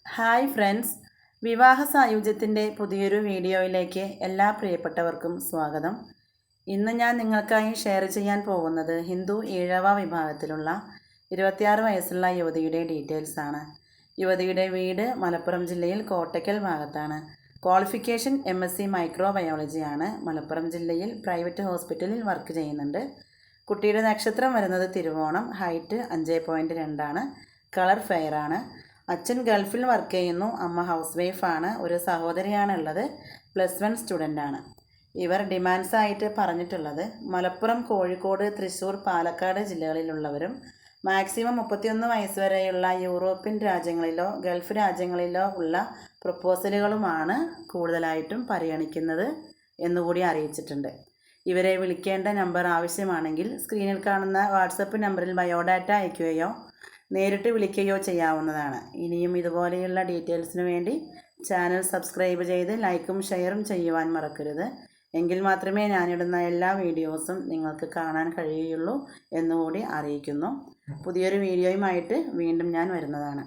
Hi friends, വിവാഹ സായുജ്യത്തിൻ്റെ പുതിയൊരു വീഡിയോയിലേക്ക് എല്ലാ പ്രിയപ്പെട്ടവർക്കും സ്വാഗതം. ഇന്ന് ഞാൻ നിങ്ങൾക്കായി ഷെയർ ചെയ്യാൻ പോകുന്നത് ഹിന്ദു ഈഴവ വിഭാഗത്തിലുള്ള 26 വയസ്സുള്ള യുവതിയുടെ ഡീറ്റെയിൽസ് ആണ്. യുവതിയുടെ വീട് മലപ്പുറം ജില്ലയിൽ കോട്ടയ്ക്കൽ ഭാഗത്താണ്. ക്വാളിഫിക്കേഷൻ MSc മൈക്രോബയോളജി ആണ്. മലപ്പുറം ജില്ലയിൽ പ്രൈവറ്റ് ഹോസ്പിറ്റലിൽ വർക്ക് ചെയ്യുന്നുണ്ട്. കുട്ടിയുടെ നക്ഷത്രം വരുന്നത് തിരുവോണം. ഹൈറ്റ് 5.2 ആണ്. കളർ ഫെയർ ആണ്. അച്ഛൻ ഗൾഫിൽ വർക്ക് ചെയ്യുന്നു. അമ്മ ഹൗസ് വൈഫാണ്. ഒരു സഹോദരിയാണ് ഉള്ളത്. +1 സ്റ്റുഡൻ്റ് ആണ്. ഇവർ ഡിമാൻഡ്സ് ആയിട്ട് പറഞ്ഞിട്ടുള്ളത് മലപ്പുറം, കോഴിക്കോട്, തൃശ്ശൂർ, പാലക്കാട് ജില്ലകളിലുള്ളവരും മാക്സിമം 31 വയസ്സ് വരെയുള്ള യൂറോപ്യൻ രാജ്യങ്ങളിലോ ഗൾഫ് രാജ്യങ്ങളിലോ ഉള്ള പ്രപ്പോസലുകളുമാണ് കൂടുതലായിട്ടും പരിഗണിക്കുന്നത് എന്നുകൂടി അറിയിച്ചിട്ടുണ്ട്. ഇവരെ വിളിക്കേണ്ട നമ്പർ ആവശ്യമാണെങ്കിൽ സ്ക്രീനിൽ കാണുന്ന വാട്സപ്പ് നമ്പറിൽ ബയോഡാറ്റ അയക്കുകയോ നേരിട്ട് വിളിക്കുകയോ ചെയ്യാവുന്നതാണ്. ഇനിയും ഇതുപോലെയുള്ള ഡീറ്റെയിൽസിന് വേണ്ടി ചാനൽ സബ്സ്ക്രൈബ് ചെയ്ത് ലൈക്കും ഷെയറും ചെയ്യുവാൻ മറക്കരുത്. എങ്കിൽ മാത്രമേ ഞാനിടുന്ന എല്ലാ വീഡിയോസും നിങ്ങൾക്ക് കാണാൻ കഴിയുള്ളൂ എന്നുകൂടി അറിയിക്കുന്നു. പുതിയൊരു വീഡിയോയുമായിട്ട് വീണ്ടും ഞാൻ വരുന്നതാണ്.